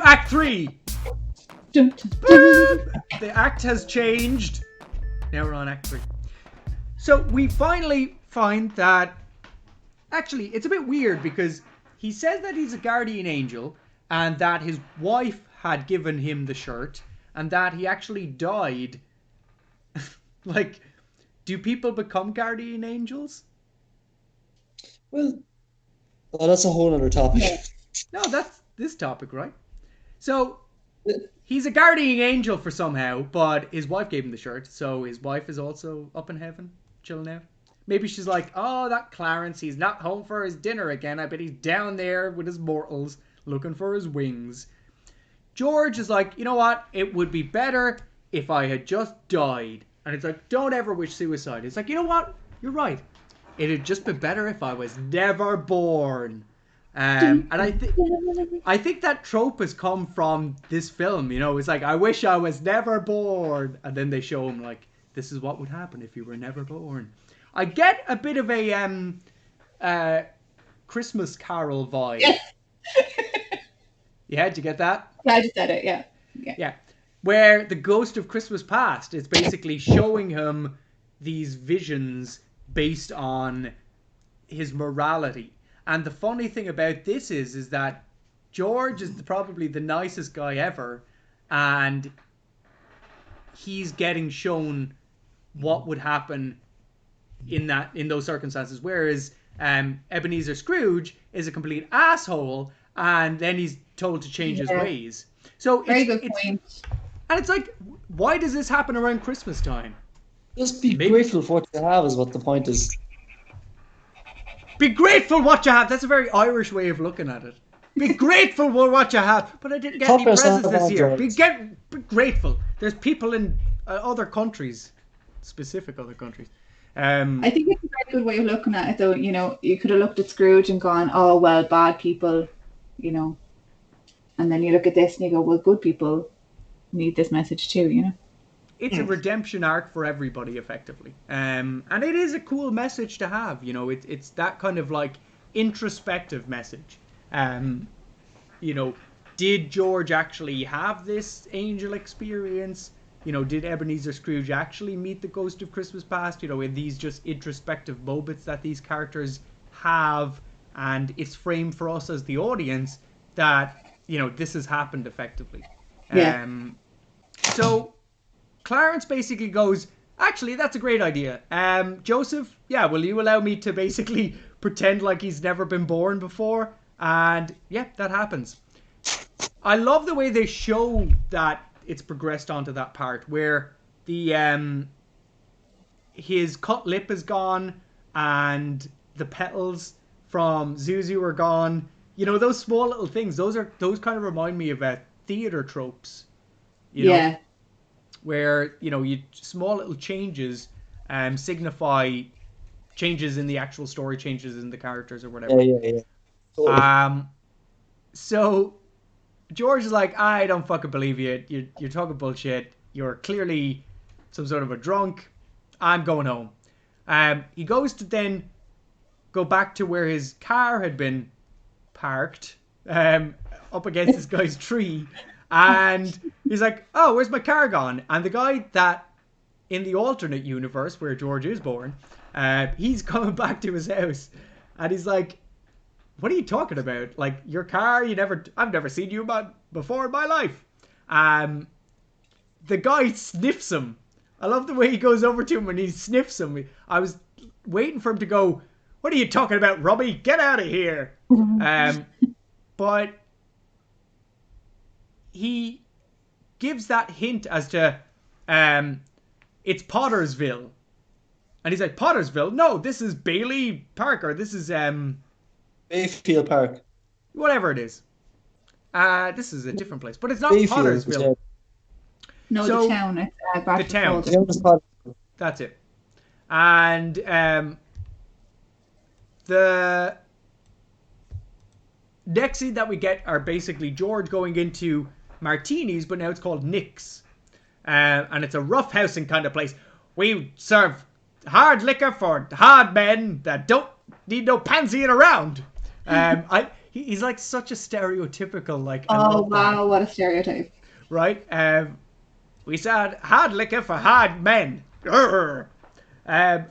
Act 3. Dun, dun, dun. The act has changed. Now we're on Act 3. So we finally find that... Actually, it's a bit weird because he says that he's a guardian angel and that his wife had given him the shirt and that he actually died. Like, do people become guardian angels? Well, that's a whole other topic. Yeah. No, that's this topic, right? So, he's a guardian angel for somehow, but his wife gave him the shirt, so his wife is also up in heaven, chilling out. Maybe she's like, oh, that Clarence, he's not home for his dinner again. I bet he's down there with his mortals, looking for his wings. George is like, you know what? It would be better if I had just died. And it's like, don't ever wish suicide. It's like, you know what? You're right. It had just been better if I was never born. And I think that trope has come from this film. You know, it's like, I wish I was never born. And then they show him like, this is what would happen if you were never born. I get a bit of a Christmas Carol vibe. Yeah, did you get that? I just said it, yeah. Yeah. Where the ghost of Christmas past is basically showing him these visions based on his morality. And the funny thing about this is that George is probably the nicest guy ever, and he's getting shown what would happen in those circumstances, whereas Ebenezer Scrooge is a complete asshole, and then he's told to change his ways. So Very good point. And it's like, why does this happen around Christmas time? Just be grateful for what you have is what the point is. Be grateful what you have. That's a very Irish way of looking at it. Be grateful for what you have. But I didn't get any presents this year. Be grateful. There's people in other countries, specific other countries. I think it's a very good way of looking at it, though. You know, you could have looked at Scrooge and gone, oh, well, bad people, you know. And then you look at this and you go, well, good people need this message too, you know. It's a redemption arc for everybody, effectively. And it is a cool message to have, you know. It's that kind of, like, introspective message. You know, did George actually have this angel experience? You know, did Ebenezer Scrooge actually meet the ghost of Christmas past? You know, in these just introspective moments that these characters have, and it's framed for us as the audience that, you know, this has happened effectively. Yeah. So Clarence basically goes, actually, that's a great idea. Joseph, yeah, will you allow me to basically pretend like he's never been born before? And yeah, that happens. I love the way they show that it's progressed onto that part where the his cut lip is gone and the petals from Zuzu are gone. You know, those small little things, those kind of remind me of theater tropes. You know, where, you know, small little changes signify changes in the actual story, changes in the characters or whatever. Yeah. Totally. So George is like, I don't fucking believe you. You're talking bullshit. You're clearly some sort of a drunk. I'm going home. He goes to then go back to where his car had been parked up against this guy's tree. And he's like, oh, where's my car gone? And the guy that, in the alternate universe where George is born, he's coming back to his house. And he's like, what are you talking about? Like, your car, I've never seen you before in my life. The guy sniffs him. I love the way he goes over to him and he sniffs him. I was waiting for him to go, what are you talking about, Robbie? Get out of here. But he gives that hint as to it's Pottersville. And he's like, Pottersville? No, this is Bailey Park, or this is Mayfield Park. whatever it is. This is a different place, but it's not Mayfield, Pottersville. yeah. No, So, the town. It's Bradford town. Road. That's it. And the next scene that we get are basically George going into Martini's, but now it's called Nick's. And it's a rough housing kind of place. We serve hard liquor for hard men that don't need no pansying around. he's like such a stereotypical, like, I Oh love that, wow, what a stereotype. right? We said hard liquor for hard men. Urgh. Um,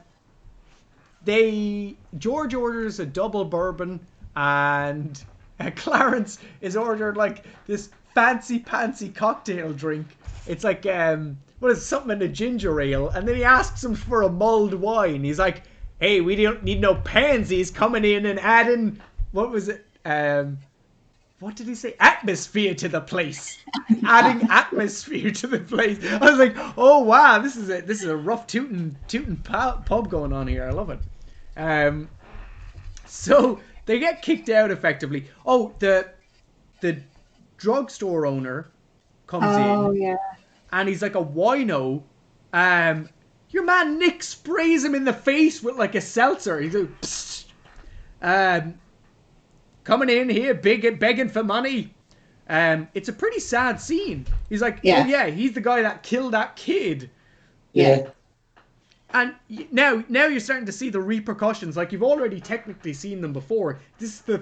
George orders a double bourbon, and Clarence is ordered like this fancy pantsy cocktail drink. It's like what is it, something in a ginger ale, and then he asks him for a mulled wine. He's like, "Hey, we don't need no pansies coming in and adding what was it? What did he say? Atmosphere to the place. Adding atmosphere to the place." I was like, "Oh wow, this is a rough tootin' pub going on here. I love it." So they get kicked out effectively. Oh, the drugstore owner comes Oh in, yeah. and he's like a wino. Your man Nick sprays him in the face with like a seltzer. He's like, psst. Coming in here, begging for money. It's a pretty sad scene. He's like, Yeah. oh yeah, he's the guy that killed that kid. Yeah. And now you're starting to see the repercussions. Like, you've already technically seen them before. This is the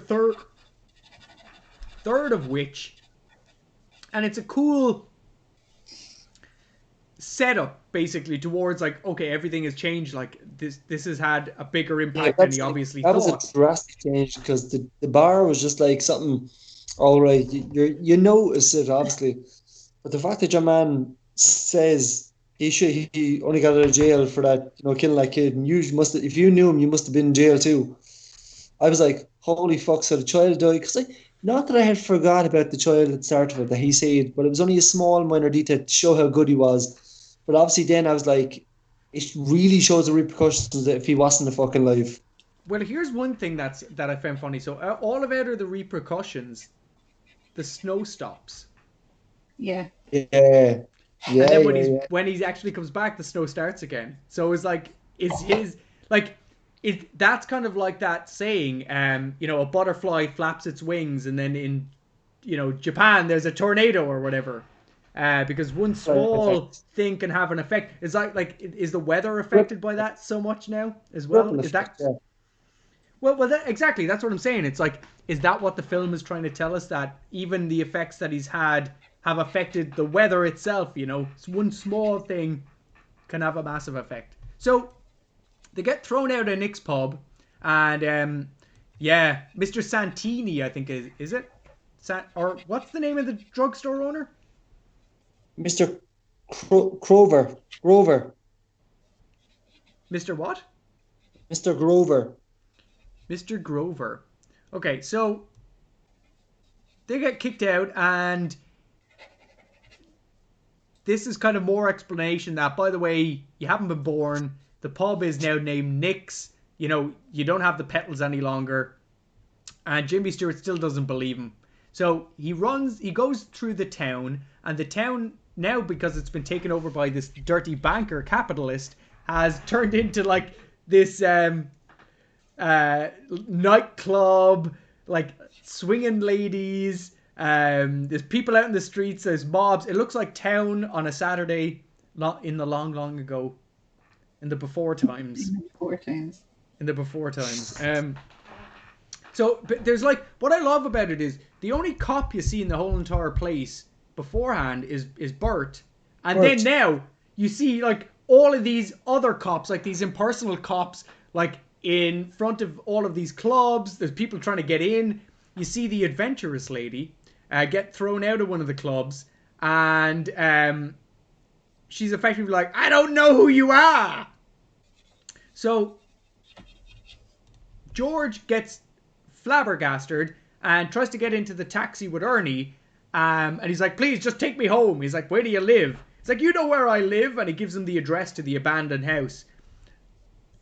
third of which, and it's a cool setup basically towards like, okay, everything has changed. Like this has had a bigger impact than he obviously that thought. was a drastic change because the bar was just like something. All right, you notice it obviously, but the fact that your man says he only got out of jail for that, killing that kid, and you must have, if you knew him, you must have been in jail too. I was like, holy fuck! So the child died because not that I had forgot about the child at the start of it that he said, but it was only a small minor detail to show how good he was. But obviously, then I was like, it really shows the repercussions if he wasn't a fucking life. Well, here's one thing that I found funny. So all of it are the repercussions. The snow stops. Yeah. Yeah. And then when he actually comes back, the snow starts again. So it's like, that's kind of like that saying, a butterfly flaps its wings, and then in, Japan there's a tornado or whatever, because one small thing can have an effect. It's like is the weather affected by that so much now as well? Is that? Yeah. Well, exactly. That's what I'm saying. It's like, is that what the film is trying to tell us? That even the effects that he's had have affected the weather itself. It's one small thing can have a massive effect. So they get thrown out of Nick's pub, and Mr. Santini, I think is it? Or what's the name of the drugstore owner? Mr. Grover. Mr. what? Mr. Grover. Mr. Grover. Okay, so they get kicked out, and this is kind of more explanation that, by the way, you haven't been born. The pub is now named Nick's. You don't have the petals any longer. And Jimmy Stewart still doesn't believe him. So he goes through the town, and the town now, because it's been taken over by this dirty banker capitalist, has turned into like this nightclub, like swinging ladies. There's people out in the streets. There's mobs. It looks like town on a Saturday, not in the long, long ago, in the before times. In the before times. So, but there's like, what I love about it is the only cop you see in the whole entire place beforehand is Bert, and then now you see like all of these other cops, like these impersonal cops, like in front of all of these clubs. There's people trying to get in. You see the adventurous lady get thrown out of one of the clubs, and she's effectively like, I don't know who you are. So George gets flabbergasted and tries to get into the taxi with Ernie, and he's like, please just take me home. He's like, where do you live? He's like, you know where I live, and he gives him the address to the abandoned house.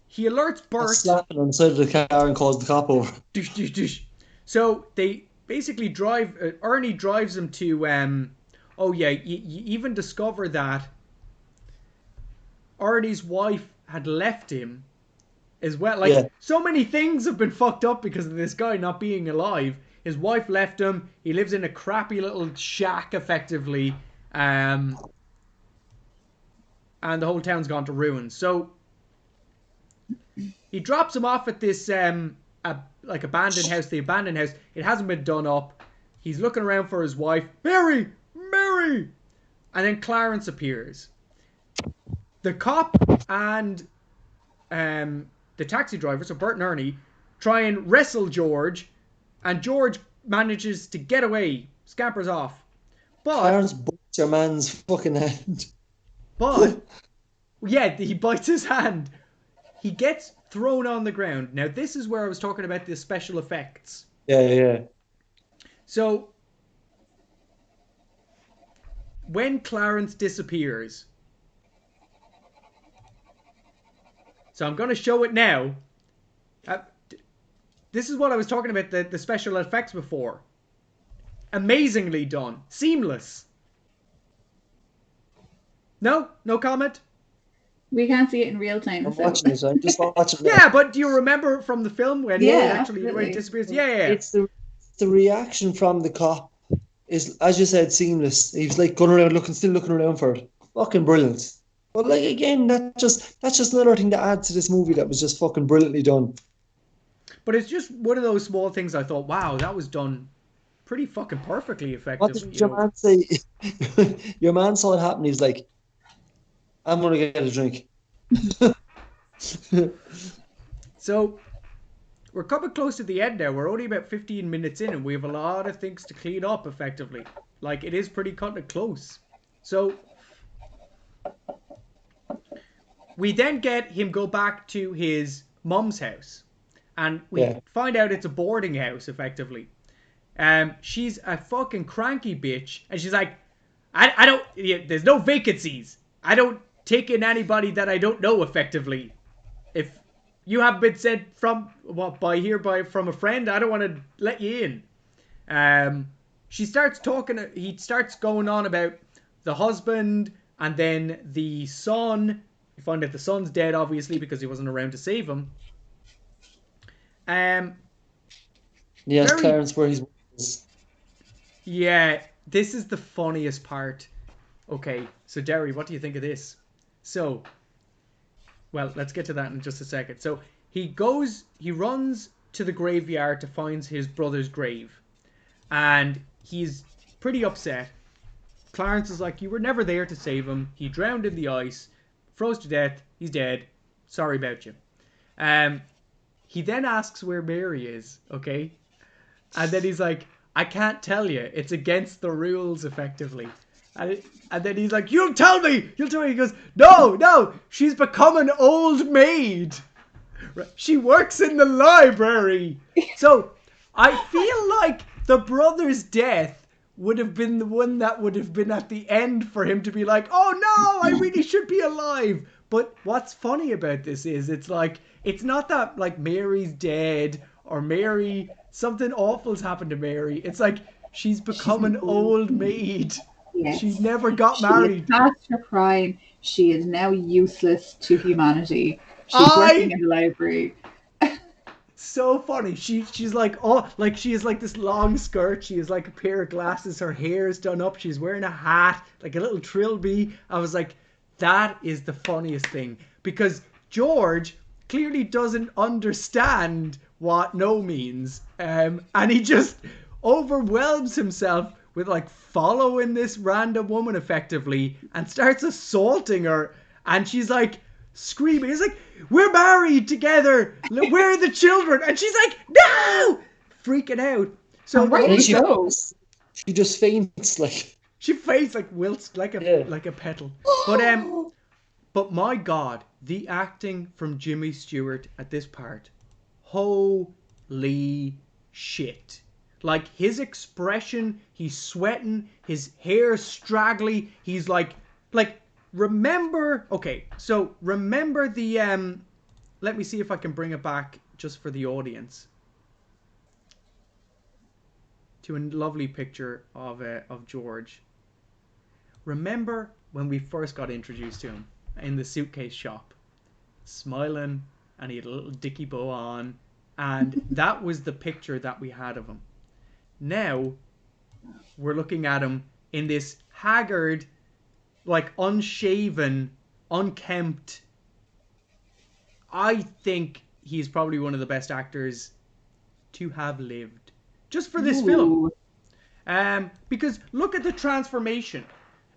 He alerts Bert. Slapping on the side of the car and calls the cop over. So they basically drive. Ernie drives him to. You even discover that Ernie's wife had left him as well. Like, so many things have been fucked up because of this guy not being alive. His wife left him. He lives in a crappy little shack, effectively. And the whole town's gone to ruin. So he drops him off at this abandoned house. The abandoned house, it hasn't been done up. He's looking around for his wife. Mary! Mary! And then Clarence appears. The cop and the taxi driver, so Bert and Ernie, try and wrestle George, and George manages to get away, scampers off. But Clarence bites your man's fucking hand. But yeah, he bites his hand. He gets thrown on the ground. Now this is where I was talking about the special effects. Yeah. So when Clarence disappears, so I'm going to show it now. This is what I was talking about, the special effects before. Amazingly done. Seamless. No comment? We can't see it in real time. I'm watching it. I'm just watching it. Yeah, but do you remember from the film when absolutely. when he disappears? Yeah. It's the reaction from the cop is, as you said, seamless. He's like going around still looking around for it. Fucking brilliant. But like again, that's just another thing to add to this movie that was just fucking brilliantly done. But it's just one of those small things I thought, wow, that was done pretty fucking perfectly effectively. What did your man say? Your man saw it happen. He's like, I'm going to get a drink. So, we're coming close to the end now. We're only about 15 minutes in and we have a lot of things to clean up effectively. Like, it is pretty cutting it close. So, we then get him go back to his mum's house. And we find out it's a boarding house, effectively. She's a fucking cranky bitch. And she's like, I don't... there's no vacancies. I don't take in anybody that I don't know, effectively. If you have been sent from from a friend, I don't want to let you in. She starts talking... He starts going on about the husband and then the son. You find out the son's dead, obviously, because he wasn't around to save him. Yes, Clarence, where he's... Yeah, this is the funniest part. Okay, so Derry, what do you think of this? So, well, let's get to that in just a second. So, he runs to the graveyard to find his brother's grave. And he's pretty upset. Clarence is like, you were never there to save him. He drowned in the ice, froze to death, he's dead. Sorry about you. He then asks where Mary is, okay? And then he's like, I can't tell you. It's against the rules, effectively. And then he's like, you'll tell me! You'll tell me! He goes, no! She's become an old maid! She works in the library! So, I feel like the brother's death would have been the one that would have been at the end for him to be like, oh no, I really should be alive! But what's funny about this is, it's like, it's not that, like, Mary's dead, or Mary, something awful's happened to Mary. It's like, she's become an old maid. Yes. She never got married. She has passed her prime. She is now useless to humanity. She's working in the library. So funny. She's like, oh, like she has like this long skirt. She has like a pair of glasses. Her hair is done up. She's wearing a hat, like a little trilby. I was like, that is the funniest thing, because George clearly doesn't understand what no means, and he just overwhelms himself with like following this random woman effectively and starts assaulting her, and she's like screaming. He's like, we're married together, where are the children? And she's like, no, freaking out. So she just faints, like she faints, like wilts like a petal. But my God, the acting from Jimmy Stewart at this part, holy shit. Like, his expression, he's sweating, his hair straggly, he's like, remember the, let me see if I can bring it back just for the audience. To a lovely picture of George. Remember when we first got introduced to him in the suitcase shop, smiling, and he had a little dicky bow on, and that was the picture that we had of him. Now we're looking at him in this haggard, like unshaven, unkempt. I think he's probably one of the best actors to have lived. Just for this film. Because look at the transformation.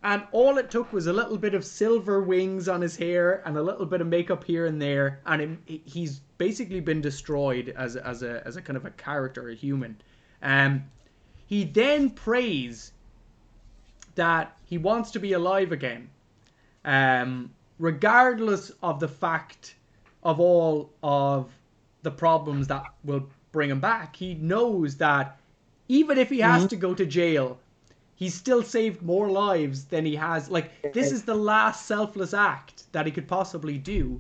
And all it took was a little bit of silver wings on his hair and a little bit of makeup here and there, and he's basically been destroyed as a kind of a character, a human. He then prays that he wants to be alive again, regardless of the fact of all of the problems that will bring him back. He knows that even if he has to go to jail, he's still saved more lives than he has. Like, this is the last selfless act that he could possibly do.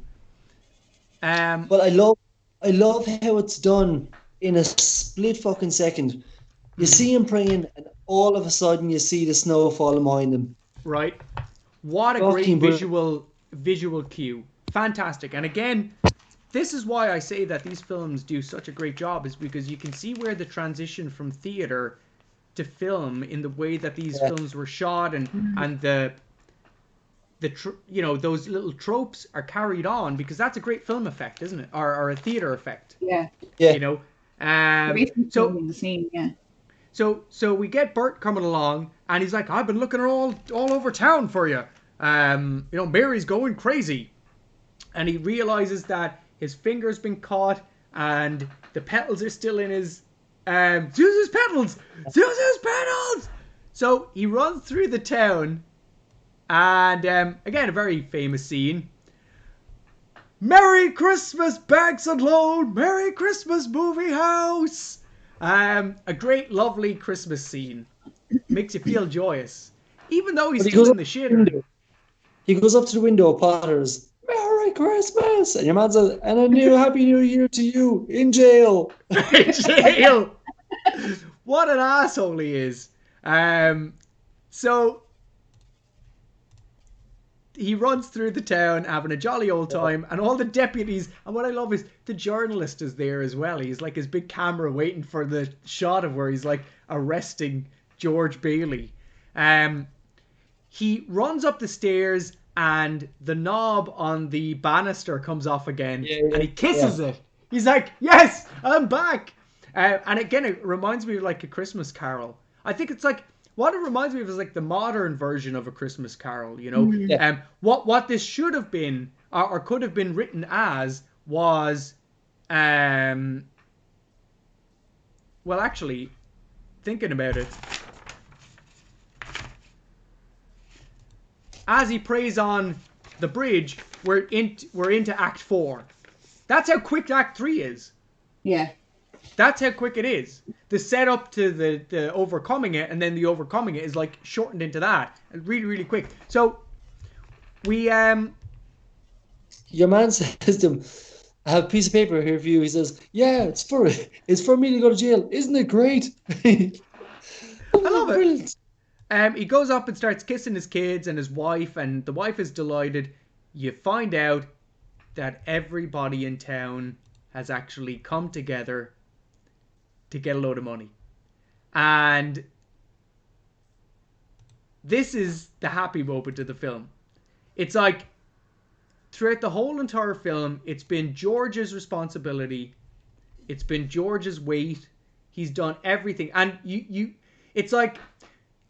But I love how it's done in a split fucking second. You see him praying, and all of a sudden you see the snow falling behind him. Right. What a great visual cue. Fantastic. And again, this is why I say that these films do such a great job, is because you can see where the transition from theater to film in the way that these films were shot, and those little tropes are carried on, because that's a great film effect, isn't it? Or a theater effect. Yeah. You know. The scene, yeah. So we get Bert coming along, and he's like, I've been looking all over town for you. Mary's going crazy. And he realizes that his finger's been caught, and the petals are still in his Susan's petals! Susan's petals! So he runs through the town, and again, a very famous scene. Merry Christmas, Bags and Load! Merry Christmas, movie house! A great, lovely Christmas scene. Makes you feel joyous. Even though he's still in the shitter. He goes up to the window of Potter's. Merry Christmas! And your man says, and a new Happy New Year to you, in jail. In jail! What an asshole he is. So he runs through the town having a jolly old time, and all the deputies, and what I love is the journalist is there as well. He's like his big camera waiting for the shot of where he's like arresting George Bailey. He runs up the stairs, and the knob on the banister comes off again, and he kisses it. He's like, yes, I'm back. And again, it reminds me of like A Christmas Carol. I think it's like, what it reminds me of is like the modern version of A Christmas Carol, you know? Yeah. What this should have been, or could have been written as, was, well, actually, thinking about it, as he prays on the bridge, we're into Act 4. That's how quick Act 3 is. Yeah. That's how quick it is. The setup to the overcoming it, and then the overcoming it is like shortened into that. Really, really quick. So, we... Your man says to him, I have a piece of paper here for you. He says, yeah, it's for me to go to jail. Isn't it great? I love it. He goes up and starts kissing his kids and his wife, and the wife is delighted. You find out that everybody in town has actually come together to get a load of money. And this is the happy moment of the film. It's like, throughout the whole entire film, it's been George's responsibility. It's been George's weight. He's done everything. And it's like,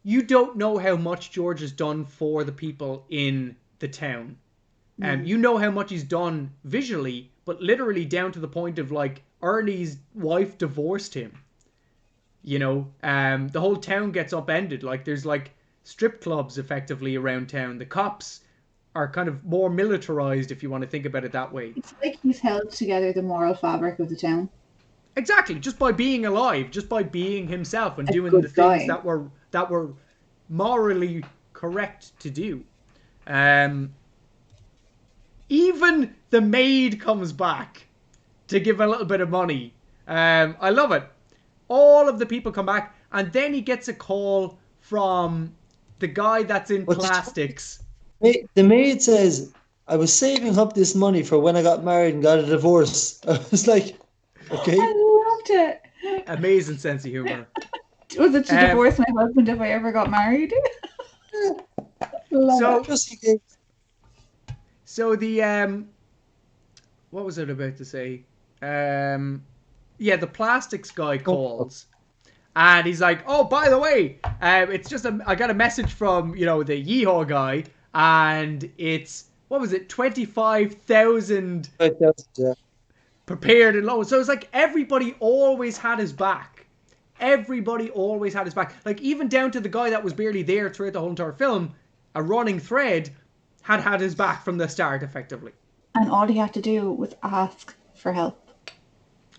you don't know how much George has done for the people in the town. You know how much he's done visually, but literally down to the point of like, Ernie's wife divorced him. You know, the whole town gets upended. Like, there's like strip clubs effectively around town. The cops are kind of more militarized, if you want to think about it that way. It's like he's held together the moral fabric of the town. Exactly, just by being alive, just by being himself and doing the things that were morally correct to do. Even the maid comes back to give a little bit of money. I love it. All of the people come back, and then he gets a call from the guy that's in plastics. The maid says, I was saving up this money for when I got married and got a divorce. I was like, okay. I loved it. Amazing sense of humor. Was it to divorce my husband if I ever got married? So the what was it about to say? Yeah, the plastics guy Oh, calls, and he's like, "Oh, by the way, it's just I got a message from the Yeehaw guy, and it's what was it, 25,000 yeah. prepared and low." So it's like everybody always had his back. Everybody always had his back. Like even down to the guy that was barely there throughout the whole entire film, a running thread had his back from the start, effectively. And all he had to do was ask for help.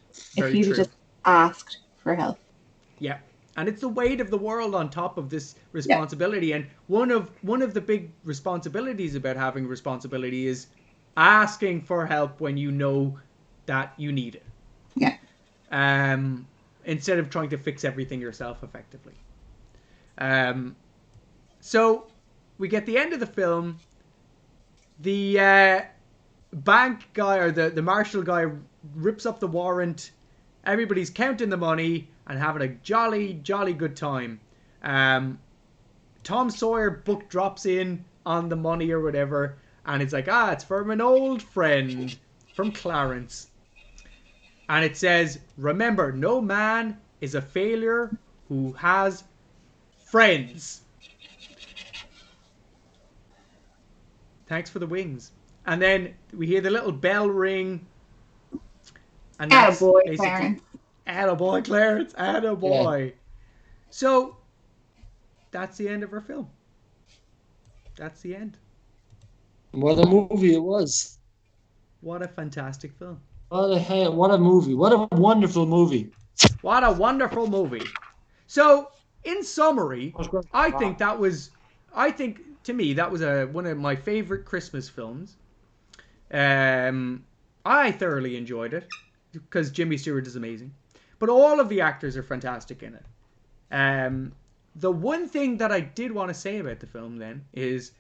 If Very he'd true. just asked for help. Yeah. And it's the weight of the world on top of this Yeah. responsibility. And one of the big responsibilities about having responsibility is asking for help when you know that you need it. Yeah. Instead of trying to fix everything yourself, effectively. So we get the end of the film. The bank guy or the marshal guy rips up the warrant. Everybody's counting the money and having a jolly, jolly good time. Tom Sawyer book drops in on the money or whatever, and it's like, it's from an old friend from Clarence. And it says, remember, no man is a failure who has friends. Thanks for the wings. And then we hear the little bell ring. And that's Attaboy, basically, Clarence. attaboy, Clarence, Yeah. attaboy. So, that's the end of our film. That's the end. What a movie it was. What a fantastic film. What a movie. What a wonderful movie. What a wonderful movie. So, in summary, I think to me, that was one of my favorite Christmas films. I thoroughly enjoyed it because Jimmy Stewart is amazing. But all of the actors are fantastic in it. The one thing that I did want to say about the film then is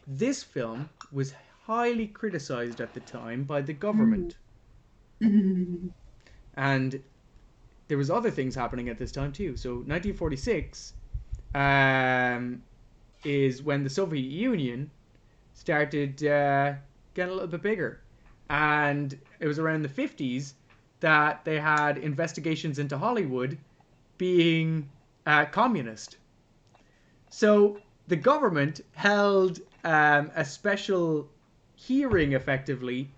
this film was highly criticized at the time by the government. And there was other things happening at this time too. So 1946 is when the Soviet Union started getting a little bit bigger. And it was around the 50s that they had investigations into Hollywood being communist. So the government held a special hearing, effectively,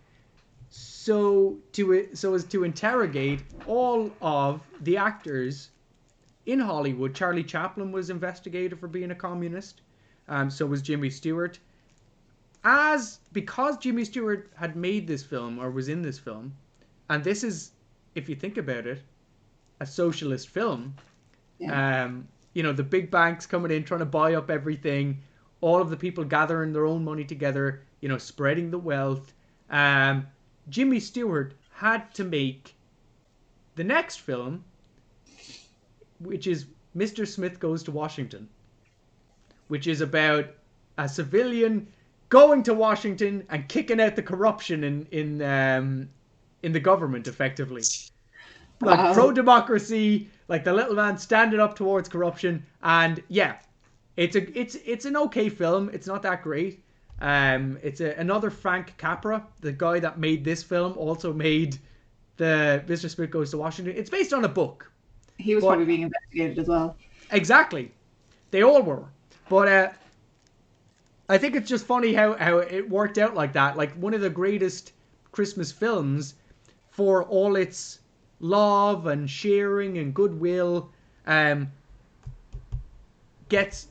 so as to interrogate all of the actors in Hollywood. Charlie Chaplin was investigated for being a communist. So was Jimmy Stewart. Because Jimmy Stewart had made this film or was in this film, and this is, if you think about it, a socialist film. Yeah. The big banks coming in trying to buy up everything, all of the people gathering their own money together, spreading the wealth. Jimmy Stewart had to make the next film, which is Mr. Smith Goes to Washington, which is about a civilian going to Washington and kicking out the corruption in the government, effectively. Like Wow. pro-democracy, like the little man standing up towards corruption. And yeah, it's an okay film. It's not that great. It's another Frank Capra, the guy that made this film, also made the Mr. Smith Goes to Washington. It's based on a book. He was But- probably being investigated as well. Exactly. They all were. But I think it's just funny how it worked out like that. Like one of the greatest Christmas films, for all its love and sharing and goodwill, gets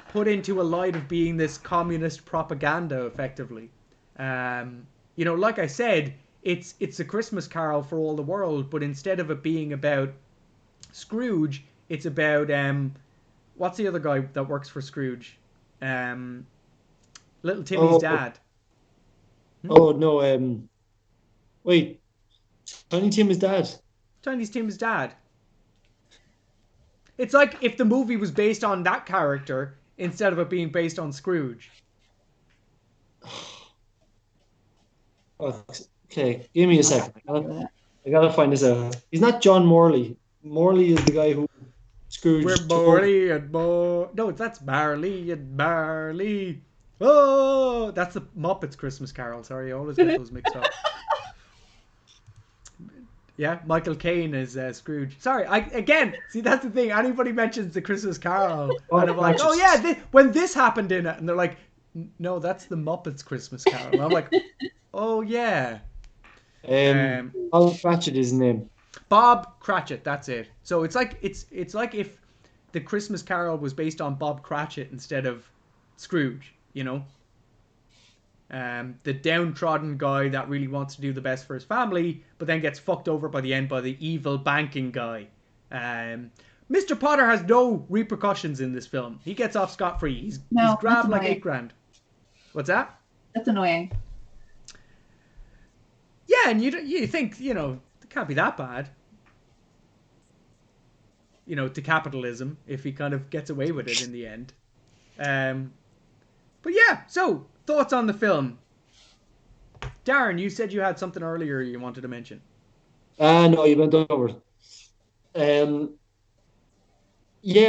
put into a light of being this communist propaganda, effectively. Like I said, it's a Christmas Carol for all the world, but instead of it being about Scrooge, it's about what's the other guy that works for Scrooge? Little Timmy's dad. Oh no, wait. Tiny Tim is dad. Tiny Tim's dad. It's like if the movie was based on that character instead of it being based on Scrooge. Oh, okay, give me a second. I gotta find this out. He's not John Morley. Morley is the guy who Scrooge We're took over. Morley and Mo. No, that's Marley and Marley. Oh, that's the Muppets Christmas Carol. Sorry, I always get those mixed up. Yeah, Michael Caine is Scrooge. Sorry, again, see that's the thing. Anybody mentions the Christmas Carol, and I'm like, oh yeah, when this happened in it, and they're like, no, that's the Muppets Christmas Carol. And I'm like, oh yeah, Alan Pratchett is his name. Bob Cratchit. That's it. So it's like if the Christmas Carol was based on Bob Cratchit instead of Scrooge. The downtrodden guy that really wants to do the best for his family, but then gets fucked over by the end by the evil banking guy. Mr. Potter has no repercussions in this film. He gets off scot-free. He's grabbed like $8,000. What's that? That's annoying. Yeah, and you think, it can't be that bad. To capitalism, if he kind of gets away with it in the end. But yeah, so thoughts on the film. Darren, you said you had something earlier you wanted to mention. No, you went over. Yeah,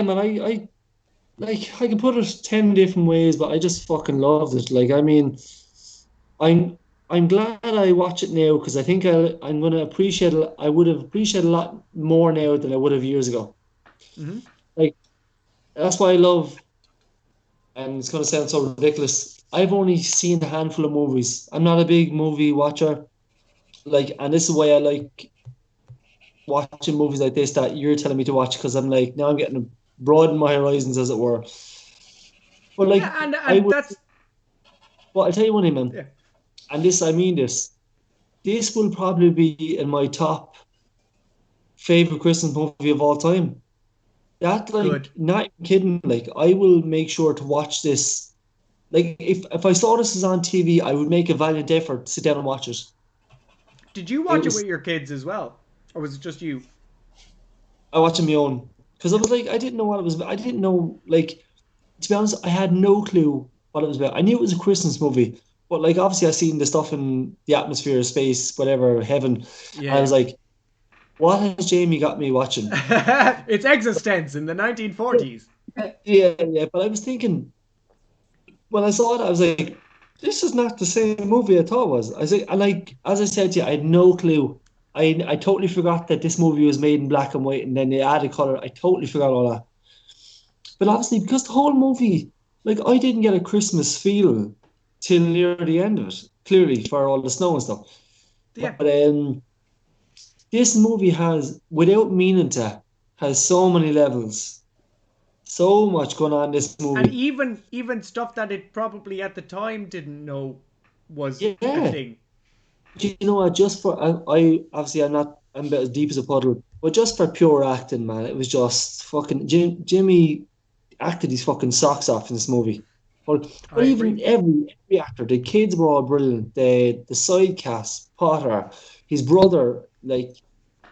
man, I can put it 10 different ways, but I just fucking loved it. Like, I mean, I'm glad I watch it now because I think I'm going to appreciate it. I would have appreciated a lot more now than I would have years ago. Mm-hmm. Like, that's why I love, and it's going to sound so ridiculous, I've only seen a handful of movies. I'm not a big movie watcher. Like, and this is why I like watching movies like this that you're telling me to watch because I'm like, now I'm getting to broaden my horizons, as it were. But like, yeah, and I would, that's. well, I'll tell you one thing, man. Yeah. And this, I mean this. This will probably be in my top favorite Christmas movie of all time. That, like, Good. not even kidding. Like, I will make sure to watch this. Like, if I saw this as on TV, I would make a valiant effort to sit down and watch it. Did you watch it with your kids as well, or was it just you? I watched it on my own because I was like, I didn't know what it was about. I didn't know, like, to be honest, I had no clue what it was about. I knew it was a Christmas movie, but like, obviously, I seen the stuff in the atmosphere, space, whatever, heaven. Yeah. I was like, what has Jamie got me watching? It's Existence in the 1940s. Yeah. But I was thinking, when I saw it, I was like, this is not the same movie I thought it was. I was like, and like, as I said to you, I had no clue. I totally forgot that this movie was made in black and white and then they added color. I totally forgot all that. But obviously, because the whole movie, like, I didn't get a Christmas feel till near the end of it, clearly, for all the snow and stuff. Yeah. But this movie has, without meaning to, has so many levels. So much going on in this movie. And even stuff that it probably at the time didn't know was a thing. You know what? Just for I obviously I'm not I'm about as deep as a puddle, but just for pure acting, man, it was just fucking Jimmy acted his fucking socks off in this movie. But even every actor, the kids were all brilliant. The side cast, Potter, his brother, like,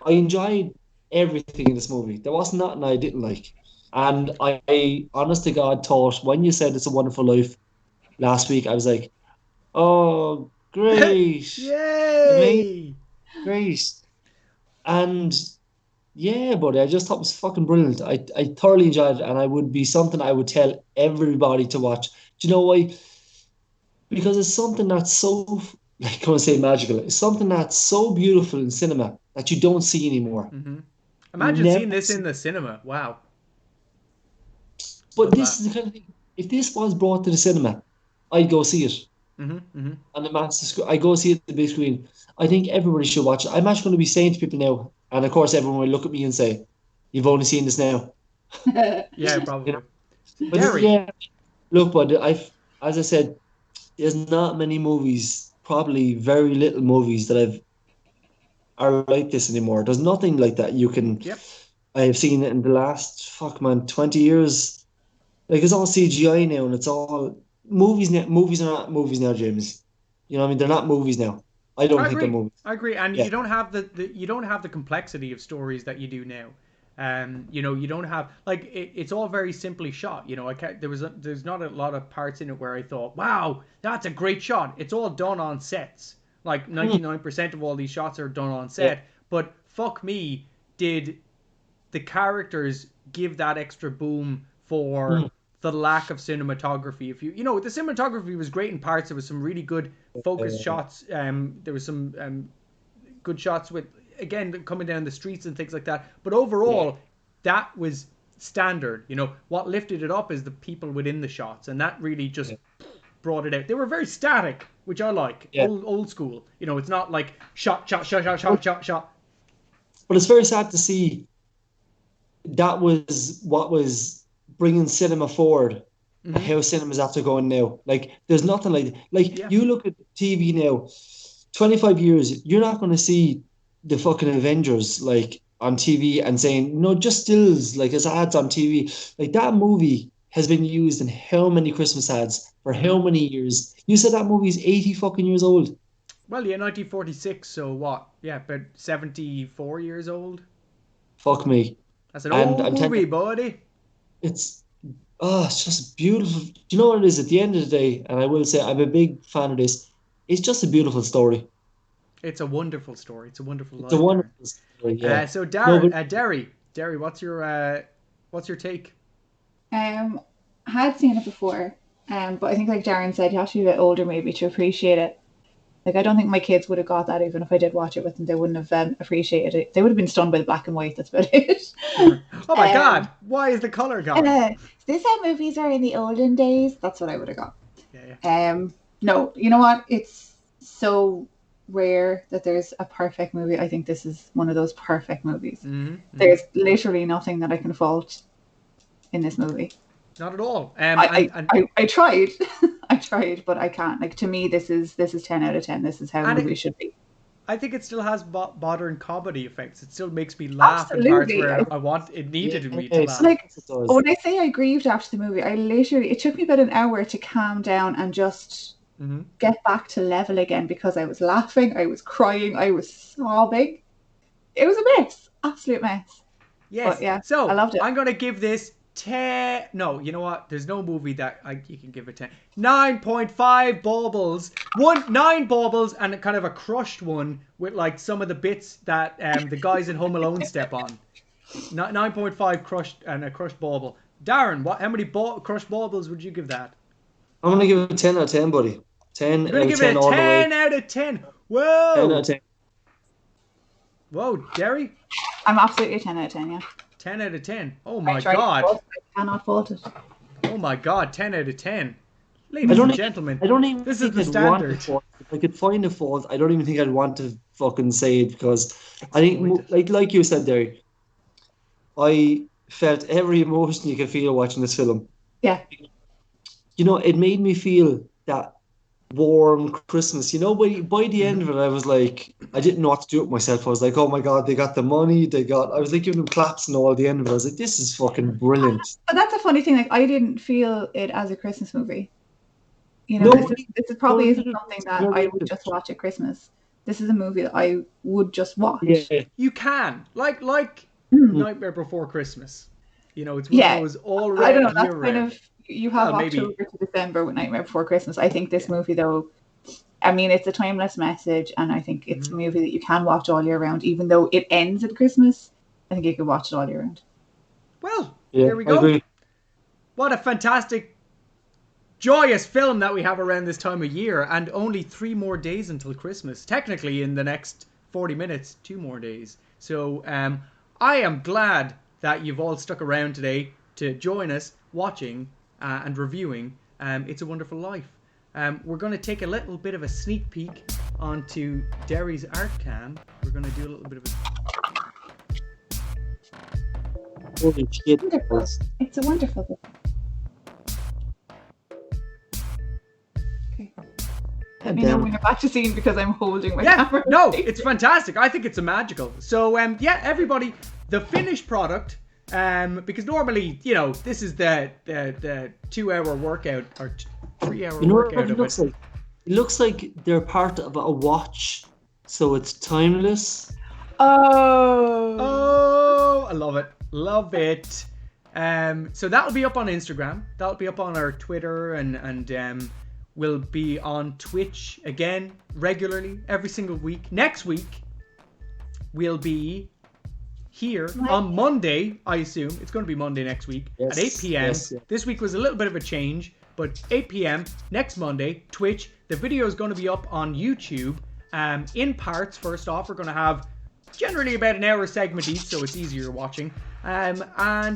I enjoyed everything in this movie. There wasn't nothing I didn't like. And I honest to God thought when you said It's a Wonderful Life last week, I was like, oh, great. Yay! Amazing. Great. And yeah, buddy, I just thought it was fucking brilliant. I thoroughly enjoyed it, and I would be something I would tell everybody to watch. Do you know why? Because it's something that's so, like, I want to say magical. It's something that's so beautiful in cinema that you don't see anymore. Mm-hmm. Imagine seeing this in the cinema. Wow. But this is the kind of thing. If this was brought to the cinema, I'd go see it. On the massive screen. I go see it at the big screen. I think everybody should watch it. I'm actually going to be saying to people now, and of course everyone will look at me and say, "You've only seen this now." Yeah, probably. But yeah, look, but as I said, there's not many movies, probably very little movies that are like this anymore. There's nothing like that you can. Yep. I have seen it in the last 20 years. Like, it's all CGI now, and it's all movies now. Movies are not movies now, James. You know what I mean? They're not movies now. I don't think they're movies. I agree, and you don't have the complexity of stories that you do now. You don't have, like, it's all very simply shot. There's not a lot of parts in it where I thought, wow, that's a great shot. It's all done on sets. Like 99% of all these shots are done on set. Yeah. But fuck me, did the characters give that extra boom for the lack of cinematography? If the cinematography was great in parts. There was some really good focused shots. There was some good shots with again, coming down the streets and things like that. But overall, that was standard. You know, what lifted it up is the people within the shots, and that really just brought it out. They were very static, which I like. Old school. You know, it's not like shot. But it's very sad to see that was what was bringing cinema forward. And how cinema's after going now. Like, there's nothing like you look at TV now, 25 years, you're not going to see the fucking Avengers like on TV and saying, no, just stills, like as ads on TV. Like, that movie has been used in how many Christmas ads for how many years? You said that movie's 80 fucking years old. Well, yeah, 1946, so what? Yeah, about 74 years old. Fuck me. That's an old movie, buddy. It's just beautiful. Do you know what it is at the end of the day? And I will say I'm a big fan of this. It's just a beautiful story. It's a wonderful story. It's a wonderful life. It's a wonderful story, yeah. So Darren, Derry, what's your take? I had seen it before, but I think like Darren said, you have to be a bit older maybe to appreciate it. Like, I don't think my kids would have got that even if I did watch it with them. They wouldn't have appreciated it. They would have been stunned by the black and white. That's about it. Oh my God! Why is the color gone? Is this how movies are in the olden days? That's what I would have got. Yeah. No, you know what? It's so rare that there's a perfect movie. I think this is one of those perfect movies. There's literally nothing that I can fault in this movie. Not at all. I tried. I tried, but I can't. Like, to me, this is 10 out of 10. This is how a movie should be. I think it still has modern comedy effects. It still makes me laugh in Absolutely. parts where it needed me to laugh. Like, when I say I grieved after the movie, it took me about an hour to calm down and just get back to level again, because I was laughing, I was crying, I was sobbing. It was a mess. Absolute mess. Yes. But yeah, so I loved it. I'm going to give this 10. No, you know what? There's no movie that you can give it 10. 9.5 baubles. 9 baubles and kind of a crushed one with like some of the bits that the guys in Home Alone step on. 9.5 crushed and a crushed bauble. Darren, how many crushed baubles would you give that? I'm going to give it a 10 out of 10, buddy. 10 You're going to give it a 10 out of 10. Whoa. 10 out of 10. Whoa, Derry? I'm absolutely a 10 out of 10, yeah. 10 out of 10. Oh my God. I cannot fault it. Oh my God, 10 out of 10. Ladies and gentlemen, I don't even this think is the standard. If I could find a fault, I don't even think I'd want to fucking say it, because I think, like you said there, I felt every emotion you could feel watching this film. Yeah. You know, it made me feel that warm Christmas. You know, by the end of it, I was like, I didn't know what to do with myself. I was like, oh my God, they got the money. I was like giving them claps and all at the end of it. I was like, this is fucking brilliant. But that's a funny thing. Like, I didn't feel it as a Christmas movie. You know, this is probably isn't something that I would just watch at Christmas. This is a movie that I would just watch. Yeah. You can. Like Nightmare Before Christmas. You know, it's one of those all I don't know, that's year kind round. of, you have October to December with Nightmare Before Christmas. I think this movie, though, I mean, it's a timeless message, and I think it's a movie that you can watch all year round, even though it ends at Christmas. I think you could watch it all year round. Well, there we go. What a fantastic, joyous film that we have around this time of year, and only 3 more days until Christmas. Technically, in the next 40 minutes, 2 more days. So I am glad that you've all stuck around today to join us watching and reviewing It's a Wonderful Life. We're going to take a little bit of a sneak peek onto Derry's art cam. We're going to do a little bit of a... Holy shit. Wonderful. It's a wonderful book. Okay. Let me know when you're back to scene, because I'm holding my camera. No, it's fantastic. I think it's a magical. So, everybody, the finished product, because normally, you know, this is the 2-hour workout or 3-hour workout of it. It looks like they're part of a watch, so it's timeless. Oh, I love it. Love it. So that'll be up on Instagram. That'll be up on our Twitter, and we'll be on Twitch again regularly every single week. Next week, we'll be here on Monday, I assume. It's going to be Monday next week at 8 p.m. Yes. This week was a little bit of a change, but 8 p.m. next Monday, Twitch. The video is going to be up on YouTube in parts. First off, we're going to have generally about an hour segment each, so it's easier watching. And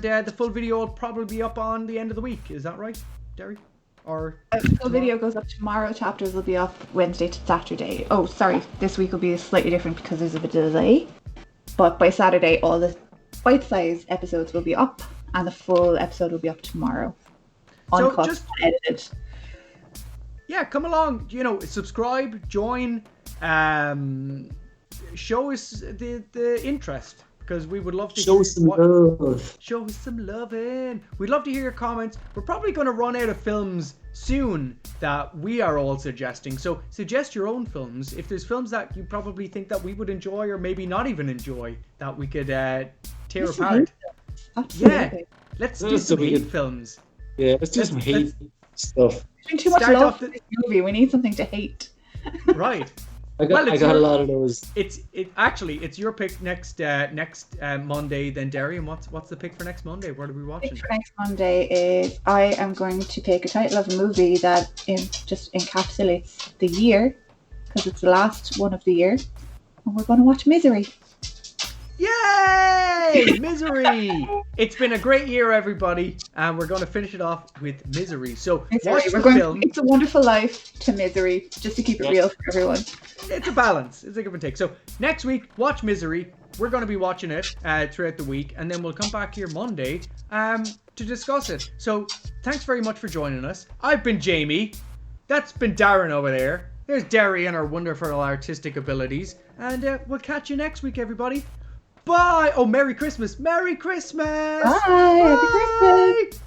the full video will probably be up on the end of the week. Is that right, Derry? Or the full video goes up tomorrow. Chapters will be up Wednesday to Saturday. Oh, sorry, this week will be slightly different because there's a bit of delay. But by Saturday, all the bite-sized episodes will be up, and the full episode will be up tomorrow. Uncut, just edited. Yeah, come along. Subscribe, join, show us the interest, because we would love to show some love. Show us some loving. We'd love to hear your comments. We're probably going to run out of films soon that we are all suggesting. So suggest your own films. If there's films that you probably think that we would enjoy or maybe not even enjoy, that we could tear apart. Yeah, let's do some hate films. Yeah, let's do some hate stuff. There's too much love for this movie. We need something to hate. Right. I got a lot of those. It's your pick next Monday. Then Darren, what's the pick for next Monday? What are we watching? The pick for next Monday is I am going to pick a title of a movie that just encapsulates the year, because it's the last one of the year, and we're going to watch Misery. Yay! Misery! It's been a great year, everybody, and we're going to finish it off with Misery. So watch the film. It's a Wonderful Life to Misery, just to keep it real for everyone. It's a balance. It's a give and take. So next week, watch Misery. We're going to be watching it throughout the week, and then we'll come back here Monday to discuss it. So thanks very much for joining us. I've been Jamie. That's been Darren over there. There's Derry and our wonderful artistic abilities. And we'll catch you next week, everybody. Bye! Oh, Merry Christmas! Merry Christmas! Bye! Happy Christmas!